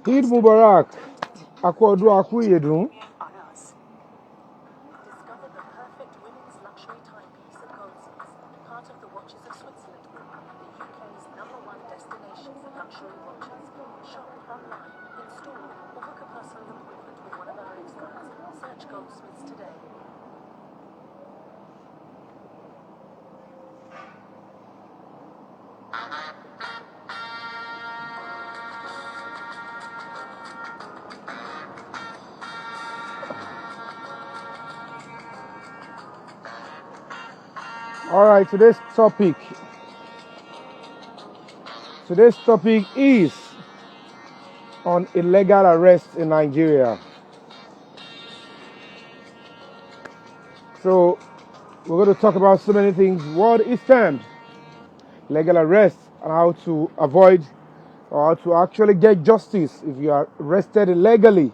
Eid Mubarak. Akwadru Akuyedun. Discover the perfect women's luxury timepiece at Goldsmiths, part of the Watches of Switzerland Group, the UK's #1 destination for luxury watches. Shop online, in store, or book a personal appointment with one of our experts. Search Goldsmiths today. All right, today's topic is on illegal arrest in Nigeria. So we're going to talk about so many things. What is termed legal arrest and how to avoid or how to actually get justice if you are arrested illegally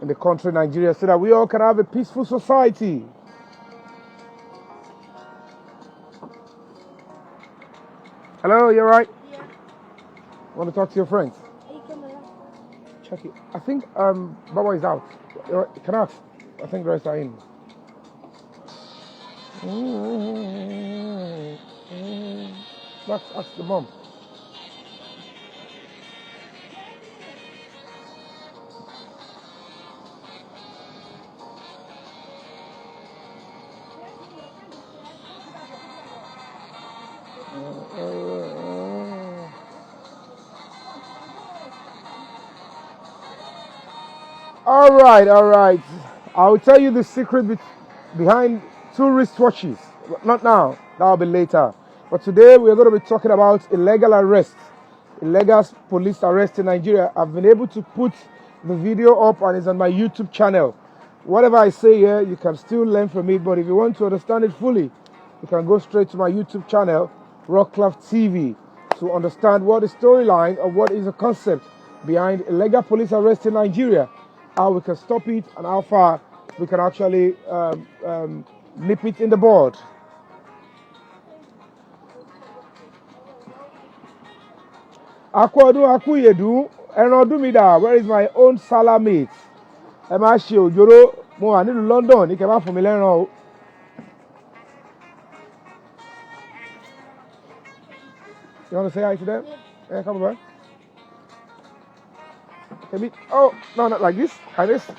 in the country Nigeria, so that we all can have a peaceful society. Hello, you alright? Yeah. Want to talk to your friends? Check it. I think Baba is out. Can I ask? I think the rest are in. Let's ask the mom. All right. I'll tell you the secret behind 2 wristwatches. Not now. That'll be later. But today we're going to be talking about illegal arrest, illegal police arrest in Nigeria. I've been able to put the video up and it's on my YouTube channel. Whatever I say here, you can still learn from it. But if you want to understand it fully, you can go straight to my YouTube channel, Rockcraft TV, to understand what the storyline or what is the concept behind illegal police arrest in Nigeria, how we can stop it, and how far we can actually nip it in the bud. Akwadru Akuyedun, ẹran ọdún mi dà, where is my own salamate? Ẹ máa ṣe òjòrò, mo wà nílùú London, ní kẹ́ má fún mi lẹ́ran o. You want to say hi to them? Yeah, come over. Oh, no, not like this. Like this.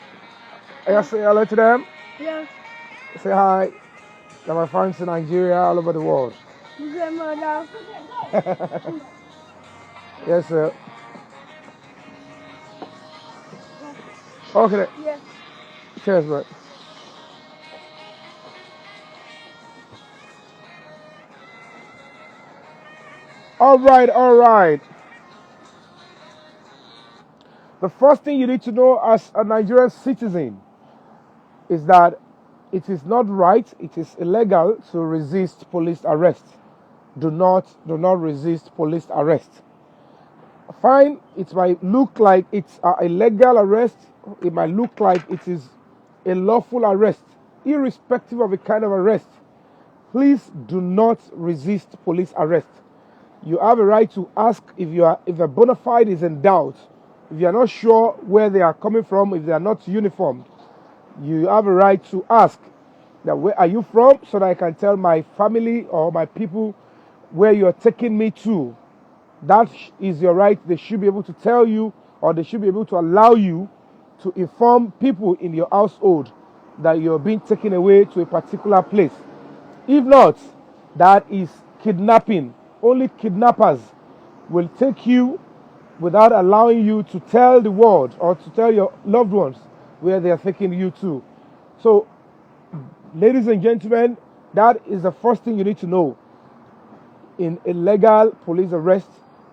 I say hello to them. Yeah. Say hi. They're my friends in Nigeria, all over the world. Grandmother. Yes, sir. Okay. Yeah. Cheers, bro. All right. The first thing you need to know as a Nigerian citizen is that it is not right, it is illegal to resist police arrest. Do not resist police arrest. Fine, it might look like it's an illegal arrest, it might look like it is a lawful arrest, irrespective of the kind of arrest. Please do not resist police arrest. You have a right to ask if a bona fide is in doubt, if you are not sure where they are coming from, if they are not uniformed. You have a right to ask that where are you from, so that I can tell my family or my people where you are taking me to. That is your right. They should be able to tell you, or they should be able to allow you to inform people in your household that you're being taken away to a particular place. If not, that is kidnapping. Only kidnappers will take you without allowing you to tell the world or to tell your loved ones where they are taking you to. So, ladies and gentlemen, that is the first thing you need to know. In illegal police arrest,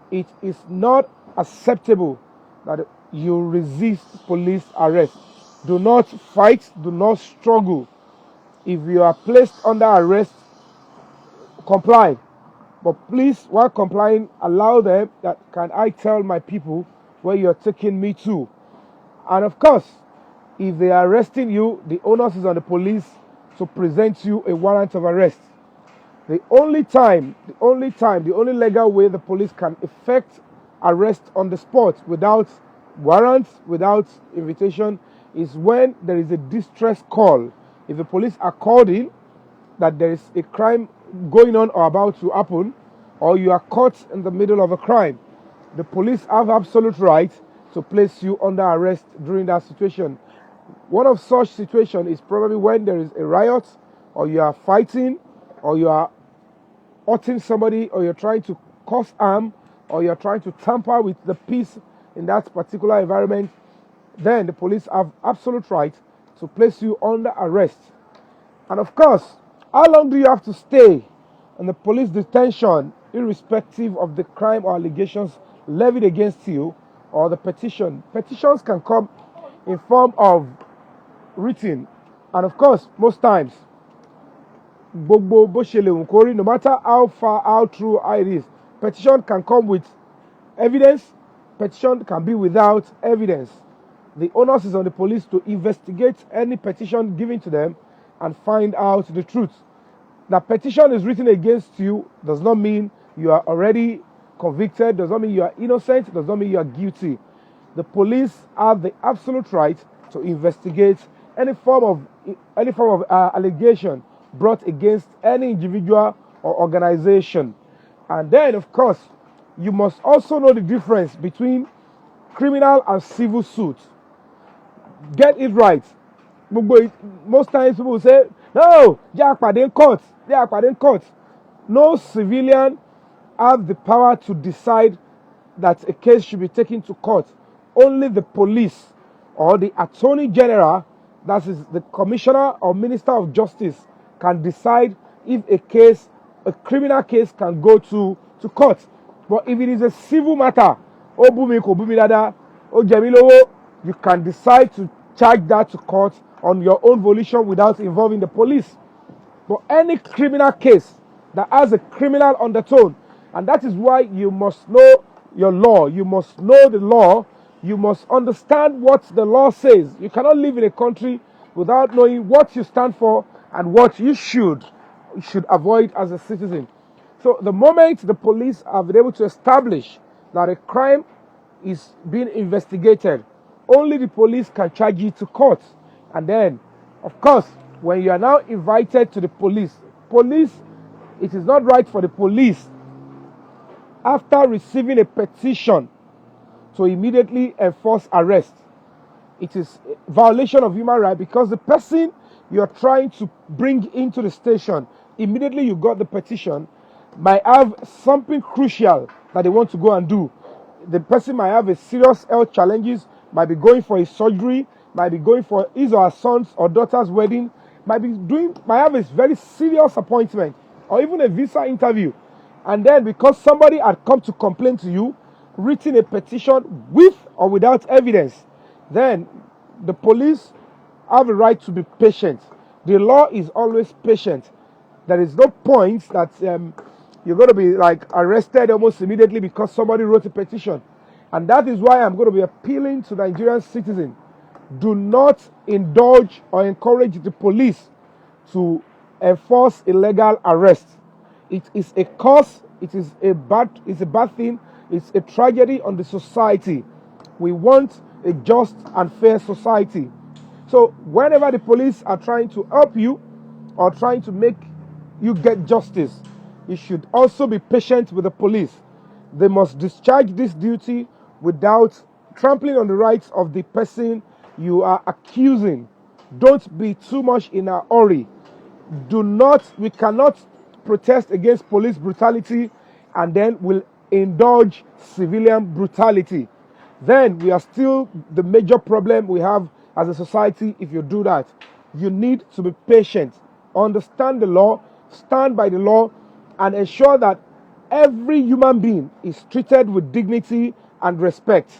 it is not acceptable that you resist police arrest. Do not fight, do not struggle. If you are placed under arrest, comply. But please, while complying, allow them that, can I tell my people where you're taking me to? And of course, if they are arresting you, the onus is on the police to present you a warrant of arrest. The only legal way the police can effect arrest on the spot without warrants, without invitation, is when there is a distress call. If the police are called in that there is a crime going on or about to happen, or you are caught in the middle of a crime, the police have absolute right to place you under arrest during that situation. One of such situations is probably when there is a riot, or you are fighting, or you are hurting somebody, or you're trying to cause harm, or you're trying to tamper with the peace in that particular environment. Then the police have absolute right to place you under arrest. And of course, how long do you have to stay in the police detention, irrespective of the crime or allegations levied against you or the petition? Petitions can come in form of written, and of course, most times, no matter how far, how true it is, petition can come with evidence, petition can be without evidence. The onus is on the police to investigate any petition given to them and find out the truth. The petition is written against you does not mean you are already convicted, does not mean you are innocent, does not mean you are guilty. The police have the absolute right to investigate any form of allegation brought against any individual or organization. And then, of course, you must also know the difference between criminal and civil suit. Get it right. Most times people will say, no, they are in court. They are in court. No civilian have the power to decide that a case should be taken to court. Only the police or the attorney general, that is the commissioner or minister of justice, can decide if a criminal case can go to court. But if it is a civil matter, you can decide to charge that to court on your own volition without involving the police. But any criminal case that has a criminal undertone, and that is why you must know your law, you must know the law, you must understand what the law says. You cannot live in a country without knowing what you stand for and what you should avoid as a citizen. So the moment the police have been able to establish that a crime is being investigated, only the police can charge you to court. And then, of course, when you are now invited to the police, it is not right for the police, after receiving a petition, to immediately enforce arrest. It is a violation of human rights, because the person you are trying to bring into the station, immediately you got the petition, might have something crucial that they want to go and do. The person might have a serious health challenges, might be going for a surgery, might be going for his or her son's or daughter's wedding, might have a very serious appointment, or even a visa interview. And then because somebody had come to complain to you, written a petition with or without evidence, then the police have a right to be patient. The law is always patient. There is no point that you're going to be arrested almost immediately because somebody wrote a petition. And that is why I'm going to be appealing to Nigerian citizens. Do not indulge or encourage the police to enforce illegal arrest. It is a cause, it is a bad thing, it's a tragedy on the society. We want a just and fair society. So whenever the police are trying to help you or trying to make you get justice, you should also be patient with the police. They must discharge this duty without trampling on the rights of the person you are accusing. Don't be too much in a hurry. We cannot protest against police brutality and then will indulge civilian brutality. Then we are still the major problem we have as a society. If you do that, you need to be patient, understand the law, stand by the law, and ensure that every human being is treated with dignity and respect.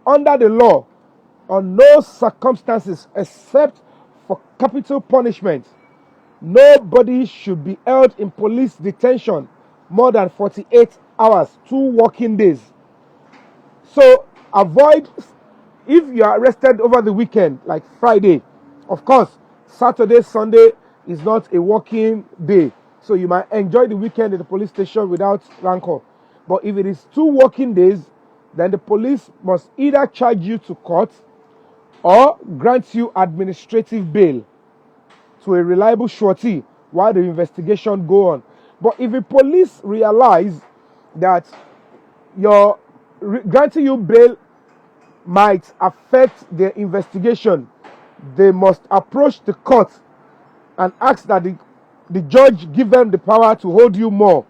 Under the law, on no circumstances except for capital punishment, nobody should be held in police detention more than 48 hours, 2 working days. So avoid, if you are arrested over the weekend, like Friday, of course, Saturday, Sunday is not a working day. So you might enjoy the weekend at the police station without rancor. But if it is 2 working days, then the police must either charge you to court or grant you administrative bail to a reliable surety while the investigation go on. But if the police realize that your granting you bail might affect their investigation, they must approach the court and ask that the judge give them the power to hold you more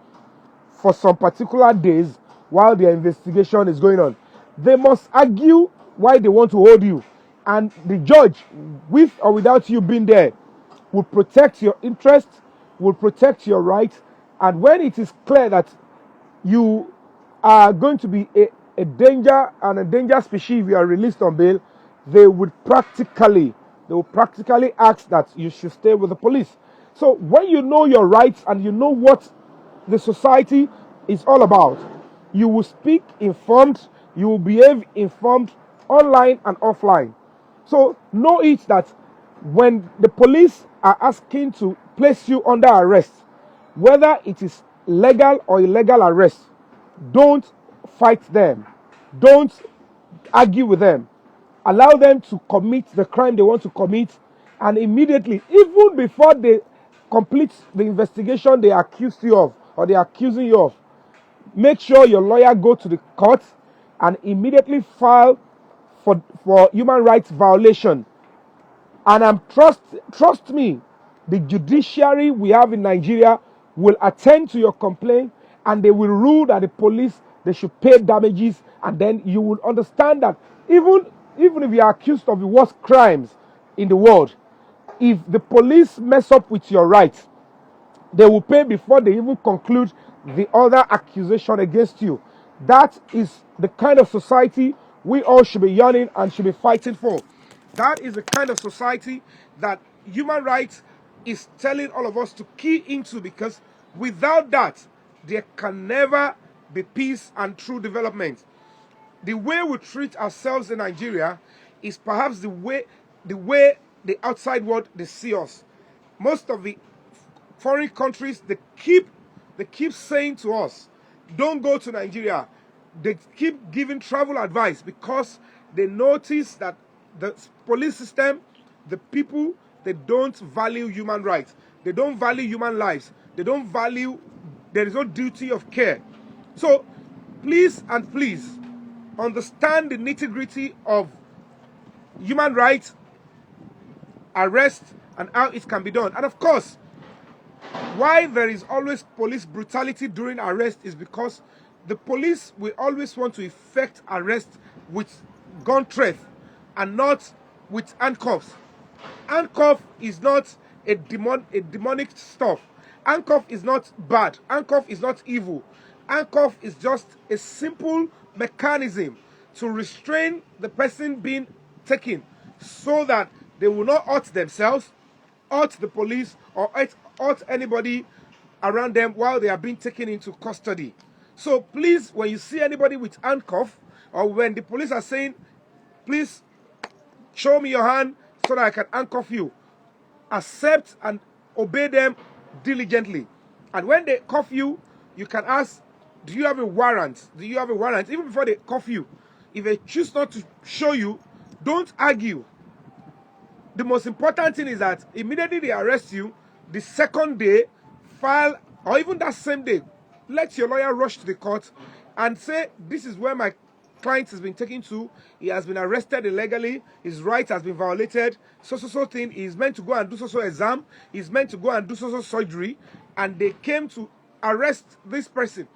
for some particular days while their investigation is going on. They must argue why they want to hold you, and the judge, with or without you being there, will protect your interest, will protect your rights, and when it is clear that you are going to be a danger and a danger species if you are released on bail, they will practically ask that you should stay with the police. So when you know your rights and you know what the society is all about, you will speak informed, you will behave informed online and offline. So know it that when the police are asking to place you under arrest, whether it is legal or illegal arrest, don't fight them. Don't argue with them. Allow them to commit the crime they want to commit, and immediately, even before they complete the investigation they accused you of or they are accusing you of, make sure your lawyer go to the court and immediately file for human rights violation. And trust me, the judiciary we have in Nigeria will attend to your complaint, and they will rule that the police, they should pay damages, and then you will understand that even if you are accused of the worst crimes in the world, if the police mess up with your rights, they will pay before they even conclude the other accusation against you. That is the kind of society we all should be yearning and should be fighting for. That is the kind of society that human rights is telling all of us to key into, because without that, there can never be peace and true development. The way we treat ourselves in Nigeria is perhaps the way the outside world they see us. Most of the foreign countries, they keep saying to us, don't go to Nigeria. They keep giving travel advice because they notice that the police system, the people, they don't value human rights. They don't value human lives. They don't value, there is no duty of care. So please understand the nitty-gritty of human rights, arrest, and how it can be done. And of course, why there is always police brutality during arrest is because the police will always want to effect arrest with gun threat and not with handcuffs. Handcuff is not a demonic stuff. Handcuff is not bad. Handcuff is not evil. Handcuff is just a simple mechanism to restrain the person being taken so that they will not hurt themselves, hurt the police, or hurt anybody around them while they are being taken into custody. So please, when you see anybody with handcuff, or when the police are saying, please show me your hand so that I can handcuff you, accept and obey them diligently. And when they cuff you, you can ask, do you have a warrant? Do you have a warrant? Even before they cuff you. If they choose not to show you, don't argue. The most important thing is that immediately they arrest you, the second day, file, or even that same day, let your lawyer rush to the court and say, this is where my client has been taken to. He has been arrested illegally. His rights has been violated. So thing. He's meant to go and do so exam. He's meant to go and do so surgery. And they came to arrest this person.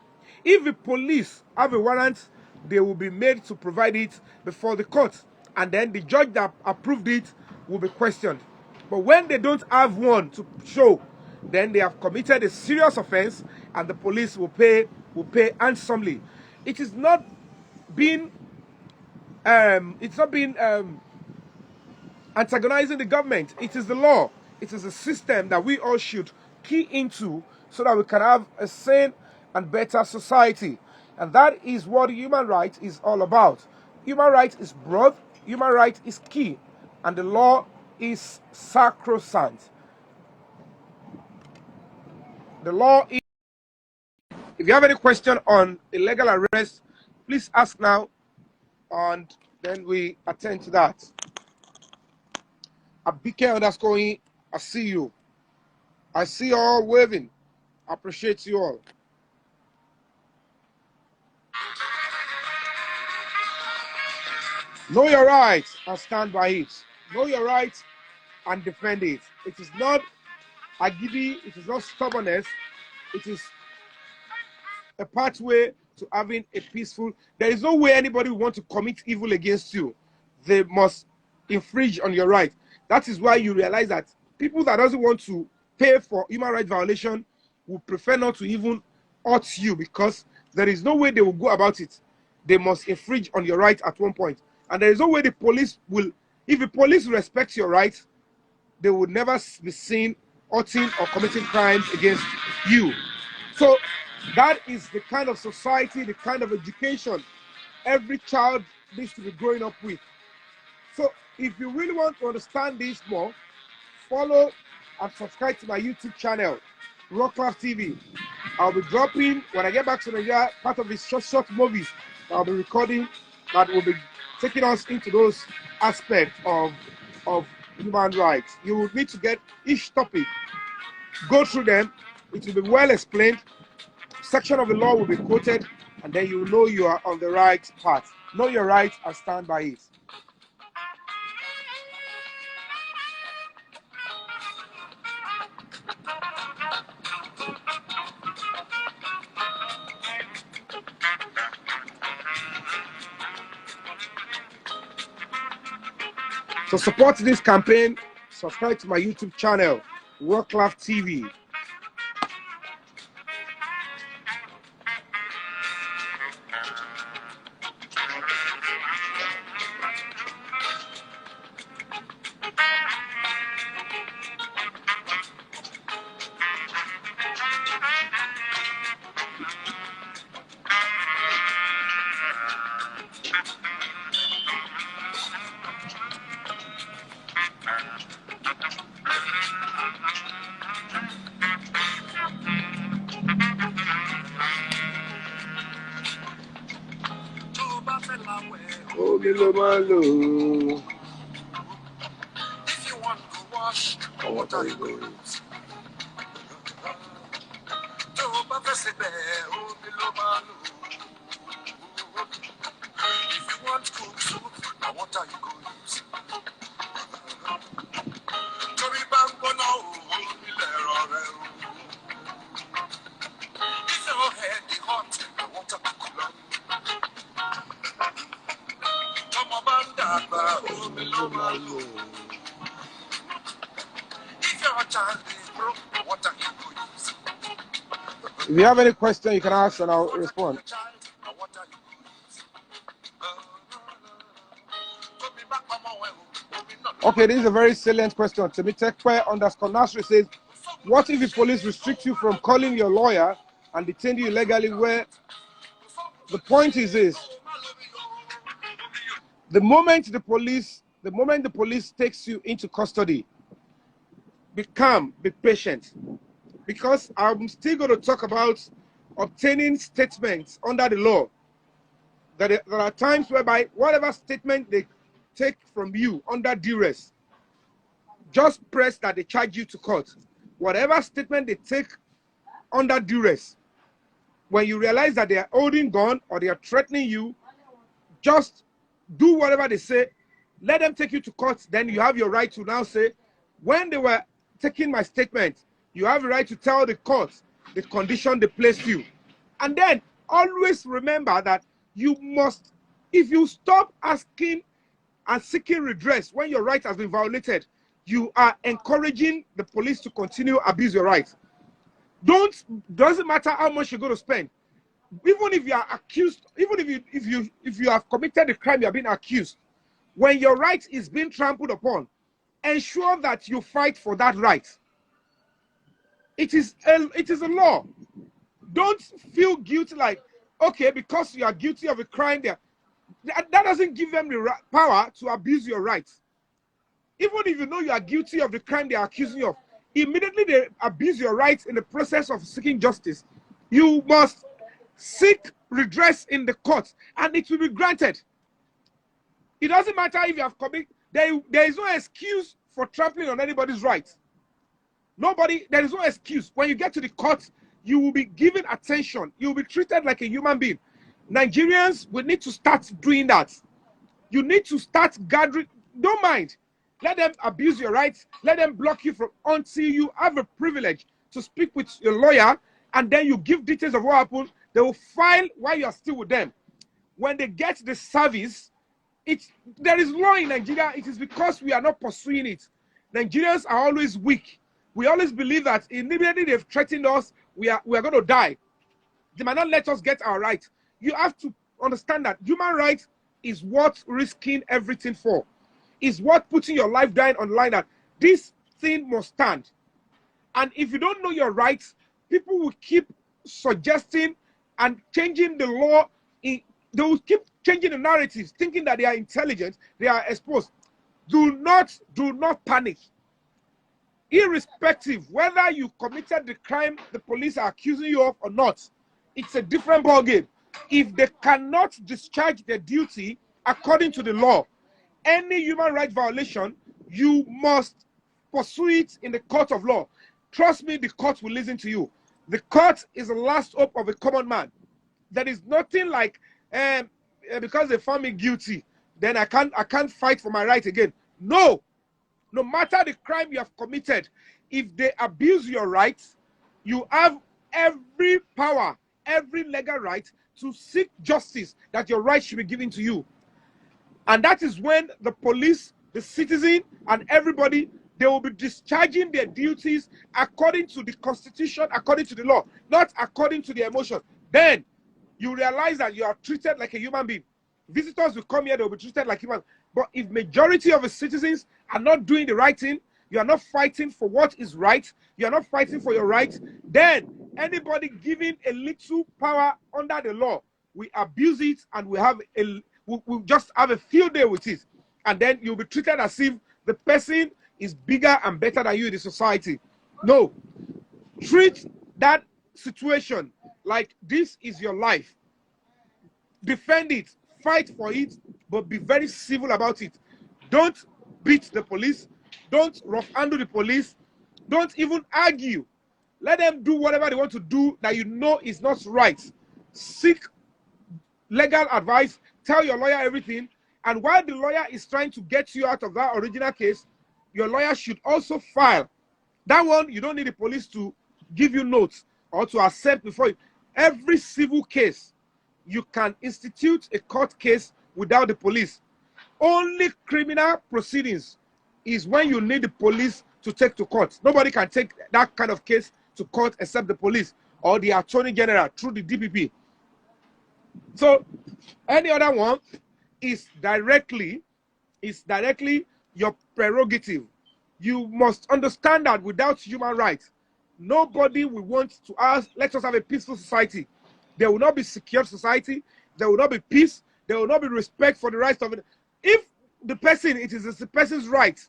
If the police have a warrant, they will be made to provide it before the court. And then the judge that approved it will be questioned. But when they don't have one to show, then they have committed a serious offense, and the police will pay handsomely. It is not being antagonizing the government. It is the law. It is a system that we all should key into so that we can have a sane and better society. And that is what human rights is all about. Human rights is broad, human rights is key, and the law is sacrosanct. The law is... If you have any question on illegal arrest, please ask now. and then we attend to that. Abike_, I see you. I see you all waving. I appreciate you all. Know your rights and stand by it. Know your rights and defend it. It is not agidi, it is not stubbornness, it is a pathway to having a peaceful. There is no way anybody will want to commit evil against you. They must infringe on your right. That is why you realize that people that doesn't want to pay for human rights violation will prefer not to even hurt you, because there is no way they will go about it. They must infringe on your right at one point. And there is no way the police will, if the police respects your right, they would never be seen hurting or committing crimes against you. So that is the kind of society, the kind of education every child needs to be growing up with. So if you really want to understand this more, follow and subscribe to my YouTube channel, Rockcraft TV. I'll be dropping, when I get back to Nigeria, part of these short movies I'll be recording that will be taking us into those aspects of human rights. You will need to get each topic, go through them. It will be well explained. Section of the law will be quoted, and then you know you are on the right path. Know your rights and stand by it. To support this campaign, subscribe to my YouTube channel, Rockcraft TV. If you want to wash, what are you going to use? If you want cook soup, what are you going to use? If your head is hot, what are you going If your child is broke, what are you going to use? If you have any question, you can ask and I'll respond. Okay, this is a very salient question. Temitekpe_Nasri says, what if the police restrict you from calling your lawyer and detain you illegally? Where the point is this: the moment the police takes you into custody, be calm, be patient, because I'm still going to talk about obtaining statements under the law. There are times whereby whatever statement they take from you under duress, just press that they charge you to court. Whatever statement they take under duress, when you realize that they are holding gun or they are threatening you, just do whatever they say. Let them take you to court. Then you have your right to now say, when they were taking my statement, you have the right to tell the court the condition they placed you. And then always remember that you must, if you stop asking and seeking redress when your right has been violated, you are encouraging the police to continue abuse your rights. Doesn't matter how much you're going to spend. Even if you are accused, even if you have committed the crime you are being accused, when your right is being trampled upon, ensure that you fight for that right. It is a law. Don't feel guilty like, okay, because you are guilty of a crime there. That doesn't give them the power to abuse your rights. Even if you know you are guilty of the crime they are accusing you of, immediately they abuse your rights in the process of seeking justice. You must seek redress in the court, and it will be granted. It doesn't matter if you have committed. There is no excuse for trampling on anybody's rights. There is no excuse. When you get to the court, you will be given attention. You will be treated like a human being. Nigerians will need to start doing that. You need to start gathering. Don't mind. Let them abuse your rights. Let them block you from until you have a privilege to speak with your lawyer, and then you give details of what happened. They will file while you are still with them. When they get the service, there is law in Nigeria. It is because we are not pursuing it. Nigerians are always weak. We always believe that immediately they've threatened us, we are going to die. They might not let us get our rights. You have to understand that human rights is worth risking everything for. Is worth putting your life down on the line, that this thing must stand. And if you don't know your rights, people will keep suggesting and changing the law. They will keep changing the narratives, thinking that they are intelligent, they are exposed. Do not panic. Irrespective whether you committed the crime the police are accusing you of or not, it's a different ballgame. If they cannot discharge their duty according to the law, any human rights violation, you must pursue it in the court of law. Trust me, the court will listen to you. The court is the last hope of a common man. There is nothing like, because they found me guilty, then I can't fight for my right again. No. No matter the crime you have committed, if they abuse your rights, you have every power, every legal right to seek justice, that your rights should be given to you. And that is when the police, the citizen, and everybody, they will be discharging their duties according to the constitution, according to the law, not according to their emotion. Then you realize that you are treated like a human being. Visitors will come here, they will be treated like human. But if majority of the citizens are not doing the right thing, you are not fighting for what is right, you are not fighting for your rights, then anybody giving a little power under the law, we abuse it, and we'll just have a field day with it. And then you'll be treated as if the person is bigger and better than you in the society. No. Treat that situation like this is your life. Defend it. Fight for it, but be very civil about it. Don't beat the police. Don't rough handle the police. Don't even argue. Let them do whatever they want to do that you know is not right. Seek legal advice. Tell your lawyer everything. And while the lawyer is trying to get you out of that original case, your lawyer should also file. That one, you don't need the police to give you notes or to accept before you. Every civil case, you can institute a court case without the police. Only criminal proceedings is when you need the police to take to court. Nobody can take that kind of case to court except the police or the attorney general through the DPP. So any other one is directly your prerogative. You must understand that without human rights, nobody will want to ask, let us have a peaceful society. There will not be secure society. There will not be peace. There will not be respect for the rights of it. If the person, it is the person's right.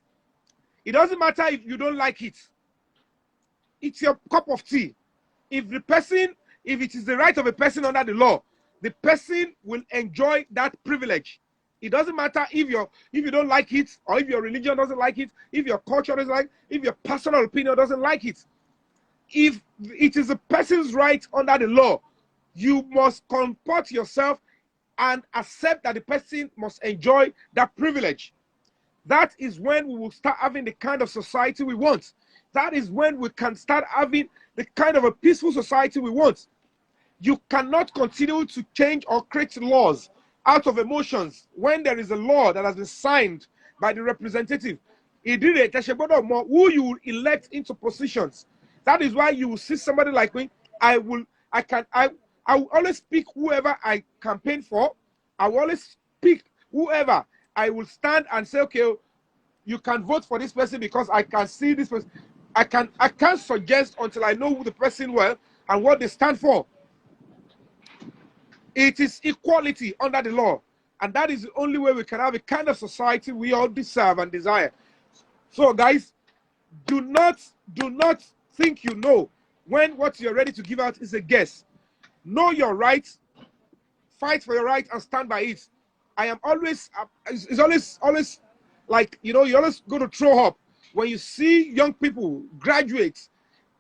It doesn't matter if you don't like it. It's your cup of tea. If it is the right of a person under the law, the person will enjoy that privilege. It doesn't matter if you don't like it, or if your religion doesn't like it, if your culture doesn't like it, if your personal opinion doesn't like it. If it is a person's right under the law, you must comport yourself and accept that the person must enjoy that privilege. That is when we will start having the kind of society we want. That is when we can start having the kind of a peaceful society we want. You cannot continue to change or create laws out of emotions when there is a law that has been signed by the representative. Who you will elect into positions. That is why you will see somebody like me. I will always pick whoever I campaign for. I will always pick whoever I will stand and say, okay, you can vote for this person because I can see this person. I can't suggest until I know who the person well and what they stand for. It is equality under the law. And that is the only way we can have a kind of society we all deserve and desire. So guys, do not think you know when what you're ready to give out is a guess. Know your rights, fight for your right, and stand by it. I am always, it's always like, you always go to throw up when you see young people, graduates,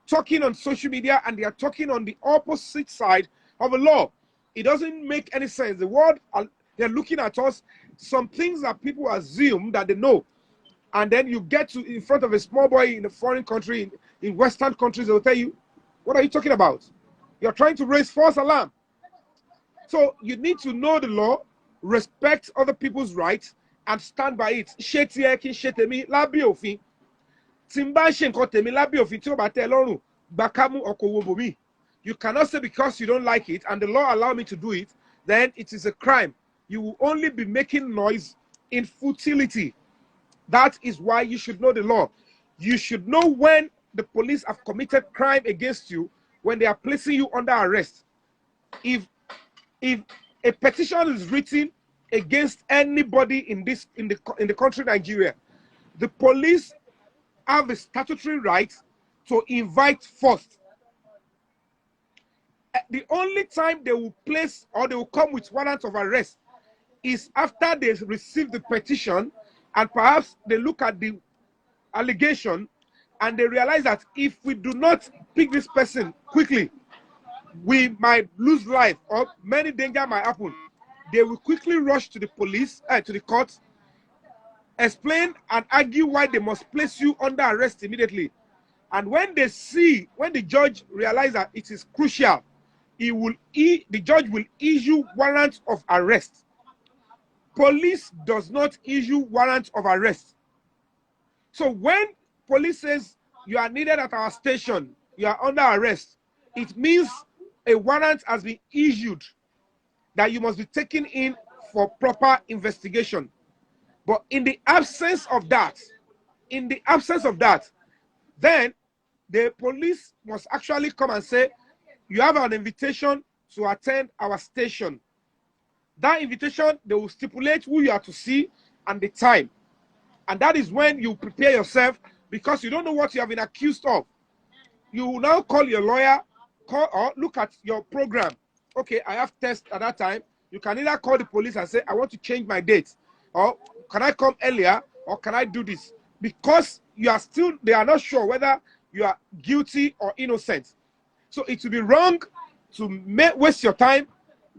talking on social media and they are talking on the opposite side of the law. It doesn't make any sense. The world, they're looking at us, some things that people assume that they know. And then you get to in front of a small boy in a foreign country, in Western countries, they'll tell you, what are you talking about? You're trying to raise false alarm. So you need to know the law, respect other people's rights, and stand by it. You cannot say because you don't like it and the law allow me to do it, then it is a crime. You will only be making noise in futility. That is why you should know the law. You should know when the police have committed crime against you, when they are placing you under arrest. If a petition is written against anybody in the country Nigeria, the police have a statutory right to invite first. The only time they will place or they will come with warrant of arrest is after they receive the petition and perhaps they look at the allegation and they realize that if we do not pick this person quickly, we might lose life or many danger might happen. They will quickly rush to the police, to the court, explain and argue why they must place you under arrest immediately. And when the judge realizes that it is crucial, the judge will issue warrant of arrest. Police does not issue warrant of arrest. So when police says you are needed at our station, you are under arrest, it means a warrant has been issued that you must be taken in for proper investigation. But in the absence of that, then the police must actually come and say, you have an invitation to attend our station. That invitation, they will stipulate who you are to see and the time. And that is when you prepare yourself, because you don't know what you have been accused of. You will now call your lawyer, or look at your program. Okay, I have test at that time. You can either call the police and say, I want to change my date. Or can I come earlier? Or can I do this? Because they are not sure whether you are guilty or innocent. So it would be wrong to waste your time,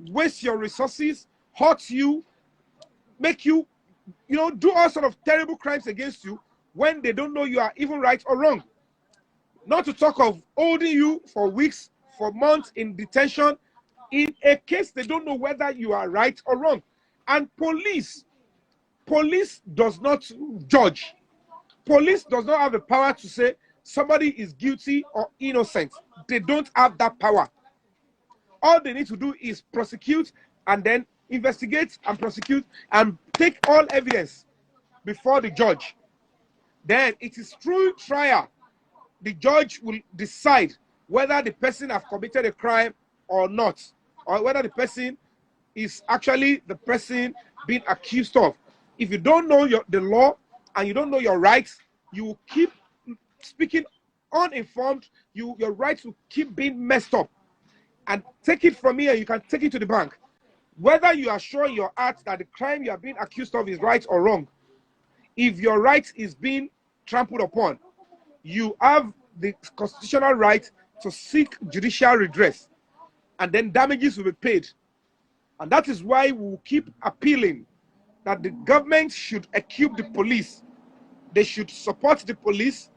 waste your resources, hurt you, make you, do all sort of terrible crimes against you when they don't know you are even right or wrong. Not to talk of holding you for weeks, for months in detention, in a case they don't know whether you are right or wrong. And police does not judge. Police does not have the power to say somebody is guilty or innocent. They don't have that power. All they need to do is prosecute and then investigate and prosecute and take all evidence before the judge. Then it is through trial. The judge will decide whether the person has committed a crime or not, or whether the person is actually the person being accused of. If you don't know the law and you don't know your rights, you will keep speaking uninformed. Your rights will keep being messed up. And take it from me and you can take it to the bank. Whether you are sure in your heart that the crime you are being accused of is right or wrong, if your right is being trampled upon, you have the constitutional right to seek judicial redress, and then damages will be paid. And that is why we will keep appealing that the government should equip the police. They should support the police.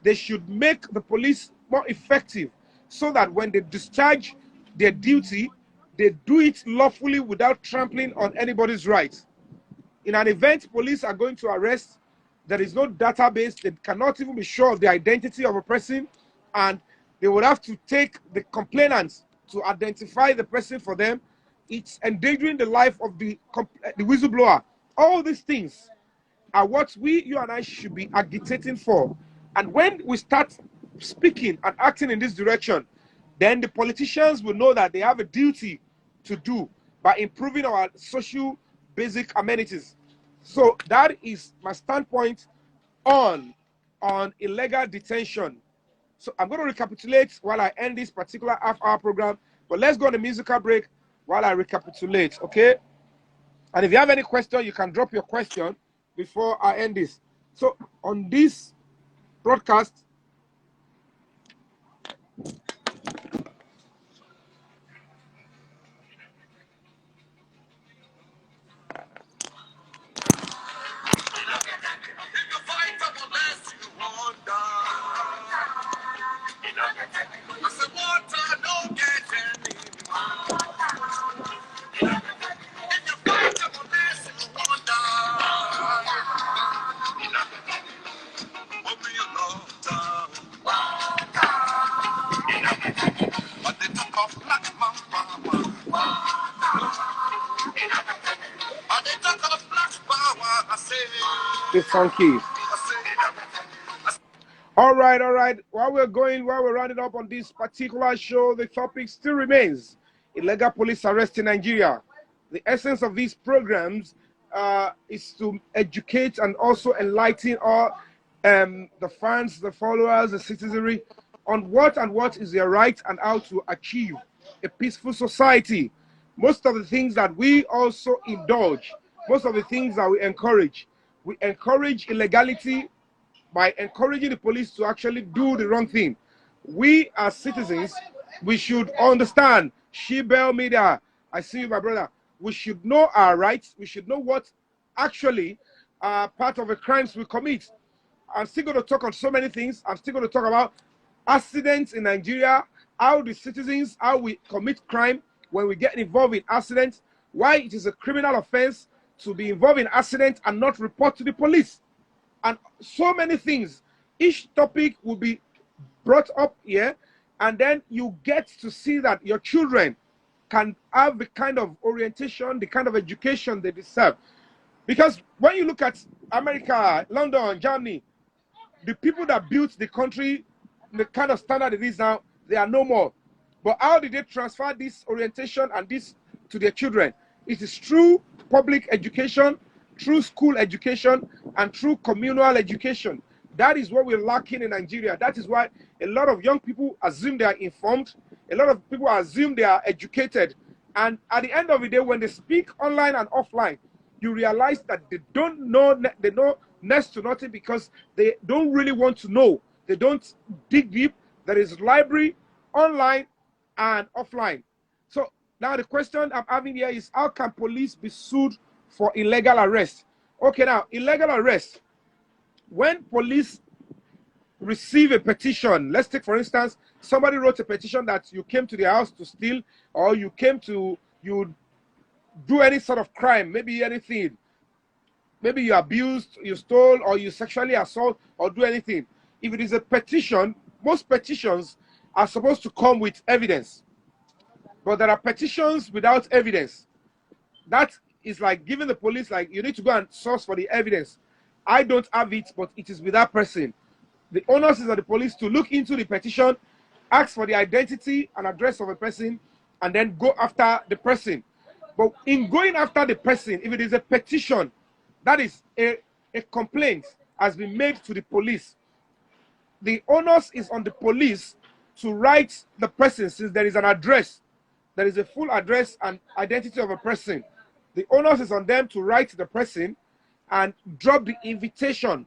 They should make the police more effective so that when they discharge their duty, they do it lawfully without trampling on anybody's rights. In an event police are going to arrest, there is no database. They cannot even be sure of the identity of a person, and they would have to take the complainants to identify the person for them. It's endangering the life of the whistleblower. All these things are what you and I should be agitating for. And when we start speaking and acting in this direction, then the politicians will know that they have a duty to do by improving our social basic amenities. So that is my standpoint on illegal detention. So I'm going to recapitulate while I end this particular half-hour program. But let's go on a musical break while I recapitulate, okay? And if you have any question, you can drop your question before I end this. So on this broadcast, the song keys. All right, all right. While we're rounding up on this particular show, the topic still remains illegal police arrest in Nigeria. The essence of these programs is to educate and also enlighten all the fans, the followers, the citizenry on what is their right and how to achieve a peaceful society. Most of the things that we also indulge, most of the things that we encourage illegality by encouraging the police to actually do the wrong thing. We as citizens, we should understand. Shebel Media, I see you, my brother. We should know our rights. We should know what actually are part of the crimes we commit. I'm still going to talk on so many things. I'm still going to talk about accidents in Nigeria, how the citizens, how we commit crime when we get involved in accidents, why it is a criminal offense to be involved in accident and not report to the police, and so many things. Each topic will be brought up here, and then you get to see that your children can have the kind of orientation, the kind of education they deserve. Because when you look at America, London, Germany, the people that built the country, the kind of standard it is now, they are no more. But how did they transfer this orientation and this to their children? It is through public education, through school education, and through communal education. That is what we're lacking in Nigeria. That is why a lot of young people assume they are informed. A lot of people assume they are educated. And at the end of the day, when they speak online and offline, you realize that they don't know, they know next to nothing because they don't really want to know. They don't dig deep. There is library online and offline. So now the question I'm having here is, how can police be sued for illegal arrest? Okay, now illegal arrest. When police receive a petition, let's take for instance, somebody wrote a petition that you came to their house to steal, or you do any sort of crime, maybe anything. Maybe you abused, you stole, or you sexually assault, or do anything. If it is a petition, most petitions are supposed to come with evidence. But there are petitions without evidence. That is like giving the police, like, you need to go and source for the evidence. I don't have it, but it is with that person. The onus is on the police to look into the petition, ask for the identity and address of a person, and then go after the person. But in going after the person, if it is a petition, that is a complaint has been made to the police, the onus is on the police to write the person, since there is an address, there is a full address and identity of a person. The onus is on them to write the person and drop the invitation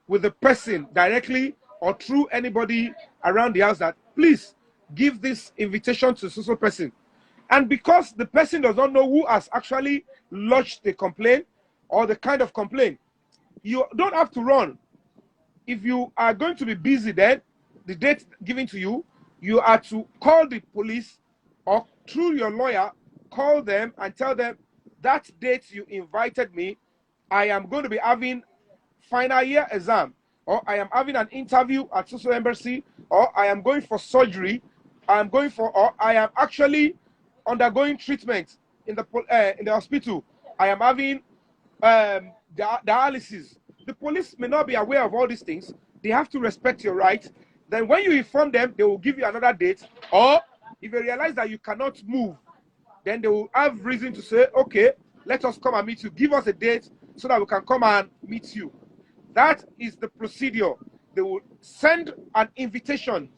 with the person directly or through anybody around the house that, please give this invitation to so person. And because the person does not know who has actually lodged the complaint or the kind of complaint, you don't have to run. If you are going to be busy, then the date given to you, you are to call the police, or through your lawyer, call them and tell them, that date you invited me, I am going to be having final year exam, or I am having an interview at social embassy, or I am going for surgery, or I am actually undergoing treatment in the hospital, I am having dialysis. The police may not be aware of all these things. They have to respect your right. Then when you inform them, they will give you another date. Or if they realize that you cannot move, then they will have reason to say, okay, let us come and meet you. Give us a date so that we can come and meet you. That is the procedure. They will send an invitation.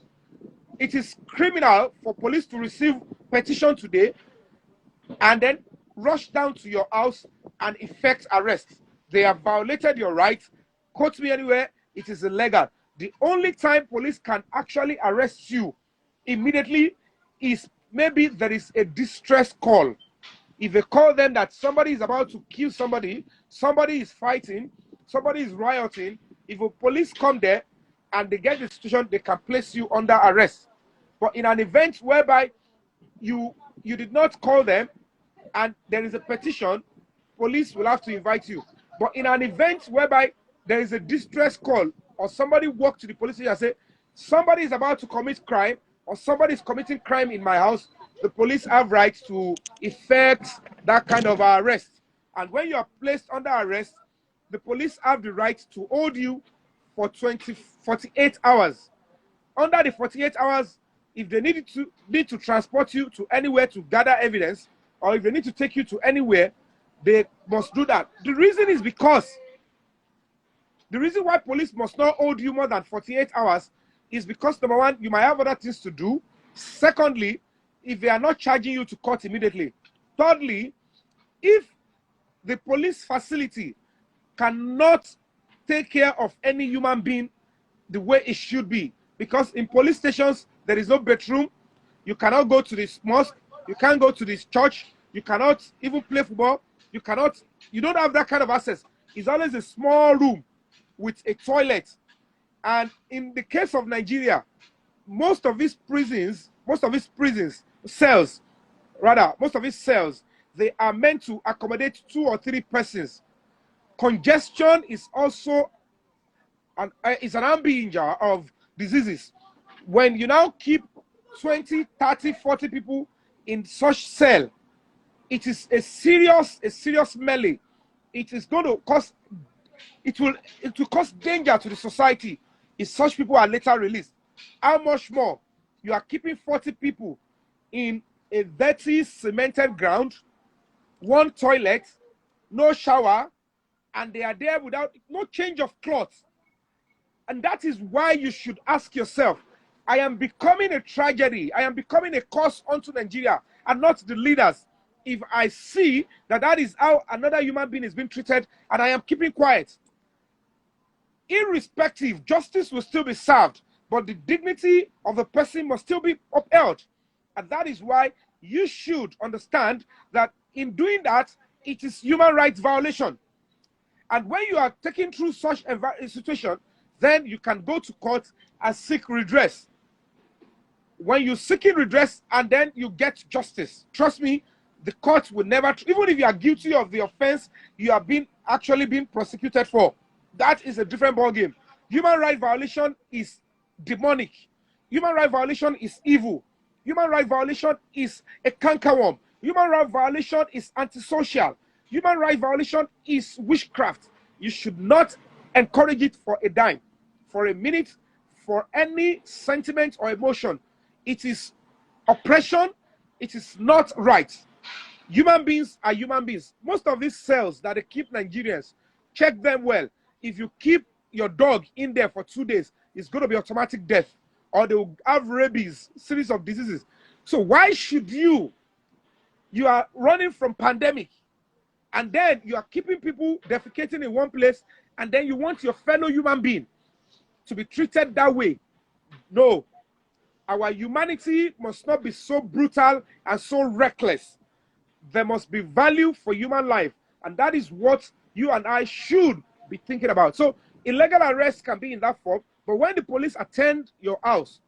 It is criminal for police to receive petition today and then rush down to your house and effect arrest. They have violated your right. Quote me anywhere, it is illegal. The only time police can actually arrest you immediately is maybe there is a distress call. If they call them that somebody is about to kill somebody, somebody is fighting, somebody is rioting, if a police come there and they get the situation, they can place you under arrest. But in an event whereby you did not call them and there is a petition, police will have to invite you. But in an event whereby there is a distress call or somebody walk to the police station and say, somebody is about to commit crime or somebody is committing crime in my house, the police have rights to effect that kind of arrest. And when you are placed under arrest, the police have the right to hold you for 48 hours. Under the 48 hours, if they need to transport you to anywhere to gather evidence, or if they need to take you to anywhere, they must do that. The reason is because the reason why police must not hold you more than 48 hours is because, number one, you might have other things to do. Secondly, if they are not charging you to court immediately. Thirdly, if the police facility cannot take care of any human being the way it should be, because in police stations, there is no bedroom, you cannot go to this mosque, you can't go to this church, you cannot even play football, you don't have that kind of access. It's always a small room with a toilet. And in the case of Nigeria, most of its cells, they are meant to accommodate 2 or 3 persons. Congestion is also an harbinger of diseases. When you now keep 20, 30, 40 people in such cell, it is a serious melee. It is going to cause, it will cause danger to the society if such people are later released. How much more you are keeping 40 people in a dirty cemented ground, 1 toilet, no shower, and they are there without no change of clothes. And that is why you should ask yourself, I am becoming a tragedy, I am becoming a curse unto Nigeria and not the leaders, if I see that is how another human being is being treated and I am keeping quiet. Irrespective, justice will still be served, but the dignity of the person must still be upheld. And that is why you should understand that in doing that, it is human rights violation. And when you are taken through such a situation, then you can go to court and seek redress. When you seek redress and then you get justice, trust me, the court will never, even if you are guilty of the offense you are actually being prosecuted for, that is a different ballgame. Human rights violation is demonic. Human rights violation is evil. Human rights violation is a cankerworm. Human rights violation is antisocial. Human rights violation is witchcraft. You should not encourage it for a dime, for a minute, for any sentiment or emotion. It is oppression. It is not right. Human beings are human beings. Most of these cells that they keep Nigerians, check them well. If you keep your dog in there for 2 days, it's going to be automatic death, or they will have rabies, series of diseases. So why should you are running from pandemic, and then you are keeping people defecating in one place, and then you want your fellow human being to be treated that way? No. Our humanity must not be so brutal and so reckless. There must be value for human life, and that is what you and I should be thinking about. So illegal arrest can be in that form, but when the police attend your house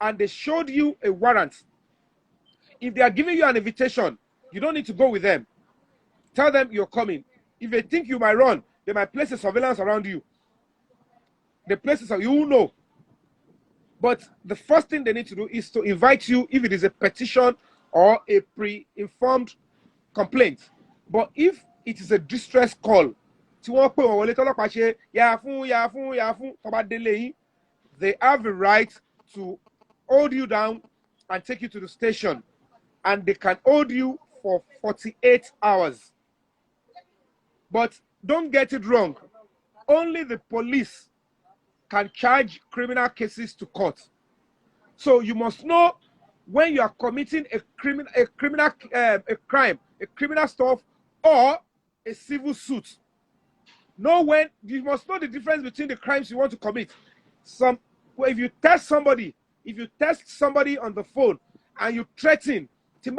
and they showed you a warrant, if they are giving you an invitation, you don't need to go with them. Tell them you're coming. If they think you might run, they might place a surveillance around you. The places you will know. But the first thing they need to do is to invite you if it is a petition or a pre-informed complaint. But if it is a distress call, they have the right to hold you down and take you to the station, and they can hold you for 48 hours. But don't get it wrong. Only the police can charge criminal cases to court. So you must know when you are committing a crime, a criminal stuff, or a civil suit. Know when you must know the difference between the crimes you want to commit. If you test somebody on the phone and you threaten, it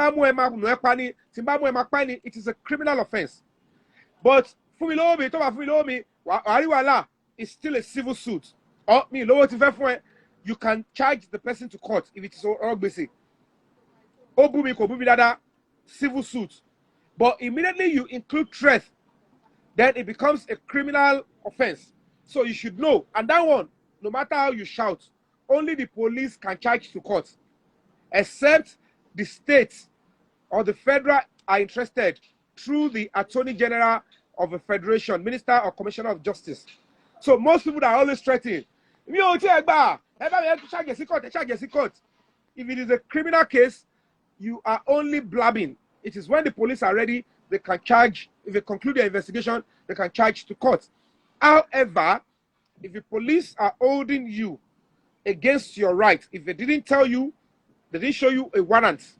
is a criminal offense. But it's still a civil suit. Or you can charge the person to court if it is basic. Civil suit. But immediately you include threat, then it becomes a criminal offense. So you should know. And that one, no matter how you shout, only the police can charge to court, except the state or the federal are interested through the Attorney General of a federation, Minister or Commissioner of Justice. So most people are always threatening. If it is a criminal case, you are only blabbing. It is when the police are ready, they can charge. If they conclude their investigation, they can charge to court. However, if the police are holding you against your right, if they didn't tell you, they didn't show you a warrant,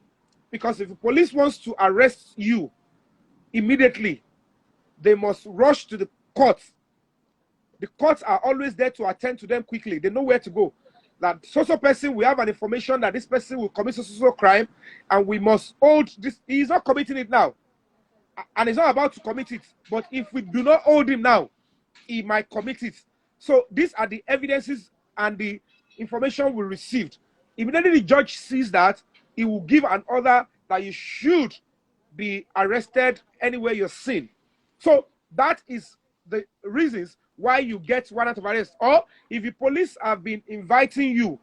because if the police wants to arrest you immediately, they must rush to the court. The courts are always there to attend to them quickly. They know where to go. That social person, we have an information that this person will commit social crime, and we must hold this. He is not committing it now, and he's not about to commit it. But if we do not hold him now, he might commit it. So these are the evidences and the information we received. Immediately the judge sees that, he will give an order that you should be arrested anywhere you're seen. So that is the reasons why you get warrant of arrest. Or if the police have been inviting you,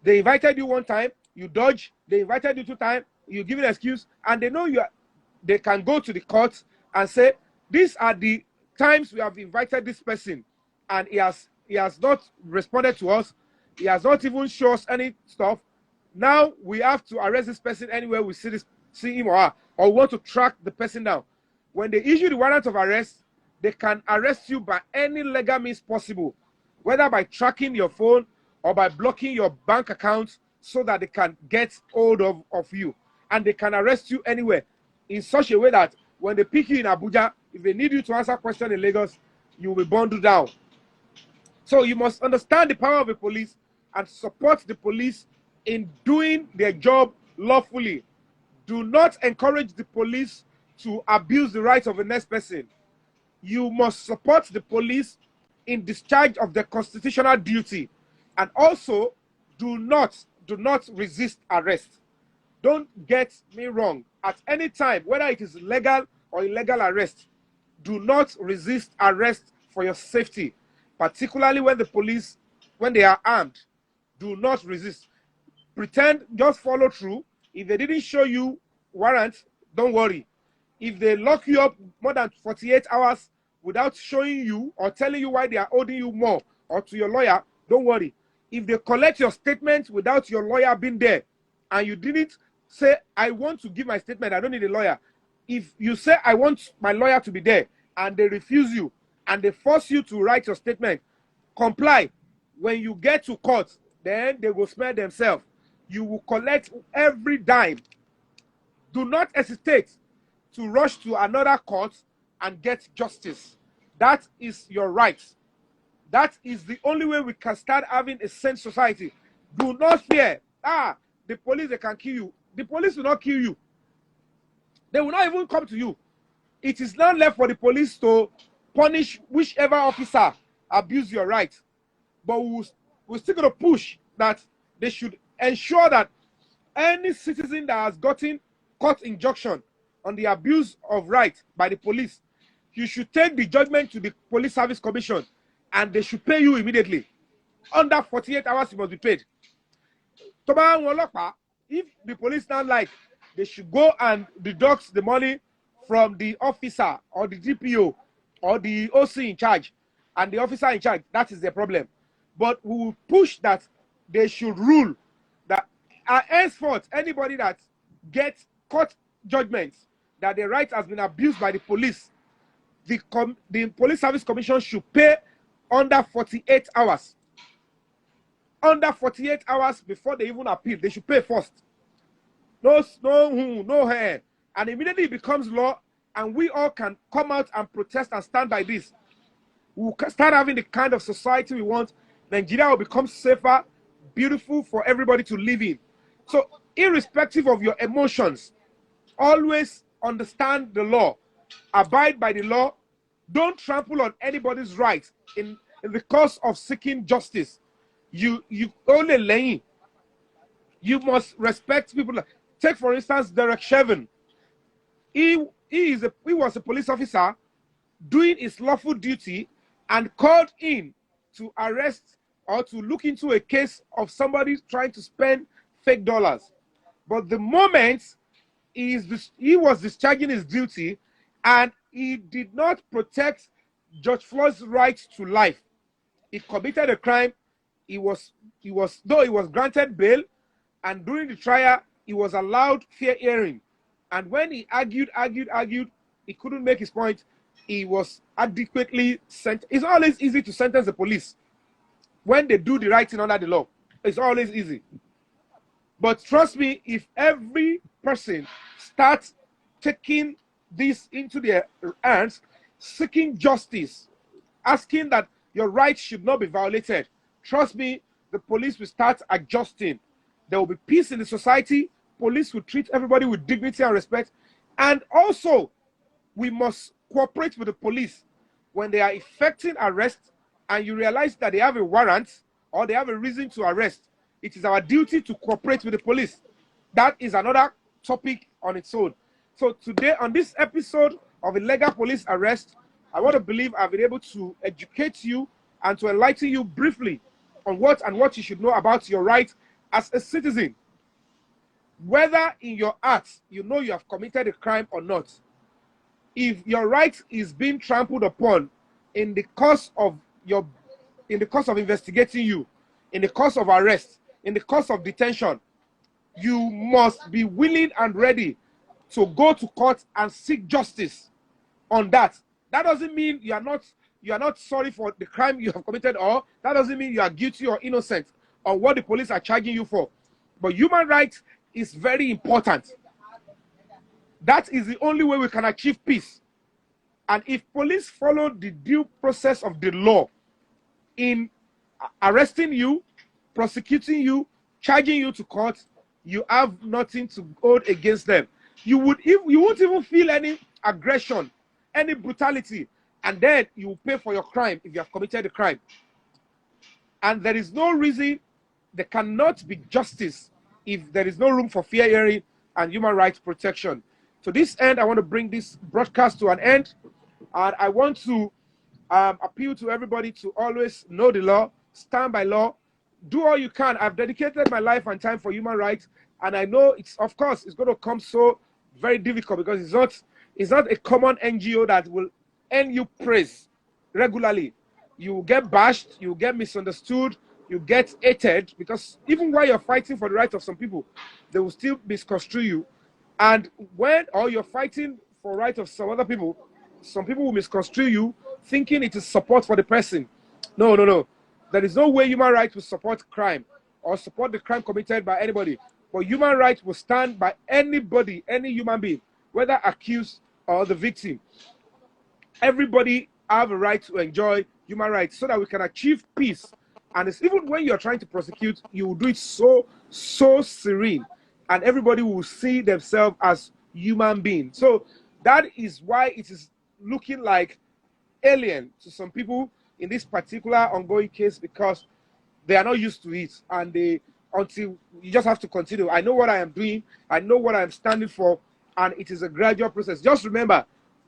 they invited you one time, you dodge, they invited you 2 times, you give an excuse, and they know you are, they can go to the court and say, these are the times we have invited this person, and he has not responded to us, he has not even shown us any stuff. Now we have to arrest this person anywhere we see him or her, or want to track the person down. When they issue the warrant of arrest, they can arrest you by any legal means possible, whether by tracking your phone or by blocking your bank account, so that they can get hold of you. And they can arrest you anywhere in such a way that when they pick you in Abuja, if they need you to answer questions in Lagos, you will be bundled down. So you must understand the power of the police and support the police in doing their job lawfully. Do not encourage the police to abuse the rights of the next person. You must support the police in discharge of their constitutional duty. And also, do not resist arrest. Don't get me wrong. At any time, whether it is legal or illegal arrest, do not resist arrest for your safety, particularly when the police, when they are armed. Do not resist. Pretend, just follow through. If they didn't show you warrant, don't worry. If they lock you up more than 48 hours without showing you or telling you why they are holding you more, or to your lawyer, don't worry. If they collect your statement without your lawyer being there, and you didn't say, I want to give my statement, I don't need a lawyer. If you say, I want my lawyer to be there, and they refuse you, and they force you to write your statement, comply. When you get to court, then they will smell themselves. You will collect every dime. Do not hesitate to rush to another court and get justice. That is your right. That is the only way we can start having a sane society. Do not fear. The police, they can kill you. The police will not kill you. They will not even come to you. It is not left for the police to punish whichever officer abuse your right. But we're still going to push that they should ensure that any citizen that has gotten court injunction on the abuse of right by the police, you should take the judgment to the Police Service Commission, and they should pay you immediately. Under 48 hours, you must be paid. If the police don't like, they should go and deduct the money from the officer or the DPO or the OC in charge and the officer in charge. That is the problem. But we will push that they should rule that henceforth, anybody that gets court judgments that the right has been abused by the police, the Police Service Commission should pay under 48 hours. Under 48 hours before they even appeal, they should pay first. no hair, and immediately it becomes law, and we all can come out and protest and stand by this. We'll start having the kind of society we want. Nigeria will become safer, beautiful for everybody to live in. So, irrespective of your emotions, always understand the law, abide by the law, don't trample on anybody's rights in the cause of seeking justice. You only laying. You must respect people. Take for instance Derek Chauvin. He was a police officer doing his lawful duty and called in to arrest or to look into a case of somebody trying to spend fake dollars. But the moment he was discharging his duty and he did not protect George Floyd's right to life, he committed a crime. Though he was granted bail, and during the trial, he was allowed fair hearing. And when he argued, he couldn't make his point. He was adequately sent. It's always easy to sentence the police when they do the right thing under the law. It's always easy. But trust me, if every person starts taking this into their hands, seeking justice, asking that your rights should not be violated, trust me, the police will start adjusting. There will be peace in the society. Police will treat everybody with dignity and respect. And also, we must cooperate with the police when they are effecting arrest and you realize that they have a warrant or they have a reason to arrest. It is our duty to cooperate with the police. That is another topic on its own. So today, on this episode of Illegal Police Arrest, I want to believe I've been able to educate you and to enlighten you briefly on what you should know about your right as a citizen. Whether in your heart you know you have committed a crime or not, if your right is being trampled upon in the course of investigating you, in the course of arrest, in the course of detention, you must be willing and ready to go to court and seek justice on that. That doesn't mean you are not sorry for the crime you have committed, or that doesn't mean you are guilty or innocent on what the police are charging you for. But human rights is very important. That is the only way we can achieve peace. And if police follow the due process of the law in arresting you, prosecuting you, charging you to court, you have nothing to hold against them. You won't even feel any aggression, any brutality, and then you will pay for your crime if you have committed a crime. And there is no reason there cannot be justice if there is no room for fair hearing and human rights protection. To this end, I want to bring this broadcast to an end, and I want to appeal to everybody to always know the law, stand by law, do all you can. I've dedicated my life and time for human rights, and I know it's going to come so very difficult because it's not a common NGO that will earn you praise regularly. You will get bashed, you will get misunderstood, you get hated, because even while you're fighting for the right of some people, they will still misconstrue you. And or you're fighting for the right of some other people, some people will misconstrue you, thinking it is support for the person. No. There is no way human rights will support crime or support the crime committed by anybody. But human rights will stand by anybody, any human being, whether accused or the victim. Everybody have a right to enjoy human rights so that we can achieve peace. And it's even when you're trying to prosecute, you will do it so serene, and everybody will see themselves as human beings. So that is why it is looking like alien to some people in this particular ongoing case, because they are not used to it, and until you just have to continue. I know what I am doing, I know what I am standing for, and it is a gradual process. Just remember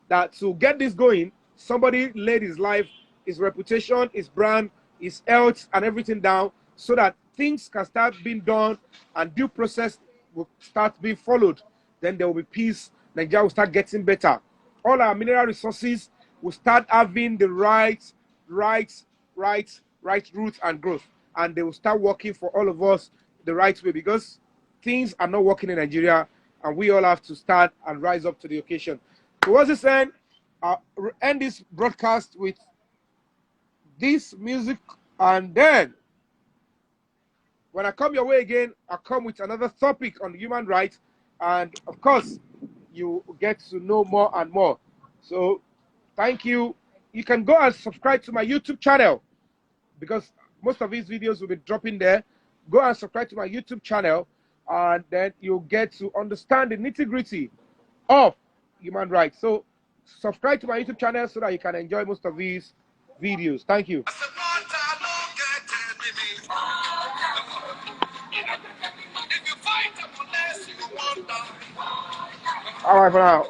that to get this going, somebody laid his life, his reputation, his brand, his health, and everything down so that things can start being done and due process will start being followed. Then there will be peace. Nigeria will start getting better. All our mineral resources will start having the right route and growth. And they will start working for all of us the right way, because things are not working in Nigeria, and we all have to start and rise up to the occasion. Towards this end, I'll end this broadcast with this music, and then when I come your way again, I'll come with another topic on human rights, and of course, you get to know more and more. So, thank you. You can go and subscribe to my YouTube channel because most of these videos will be dropping there. Go and subscribe to my YouTube channel, and then you'll get to understand the nitty-gritty of human rights. So, subscribe to my YouTube channel so that you can enjoy most of these videos. Thank you. All right, for now.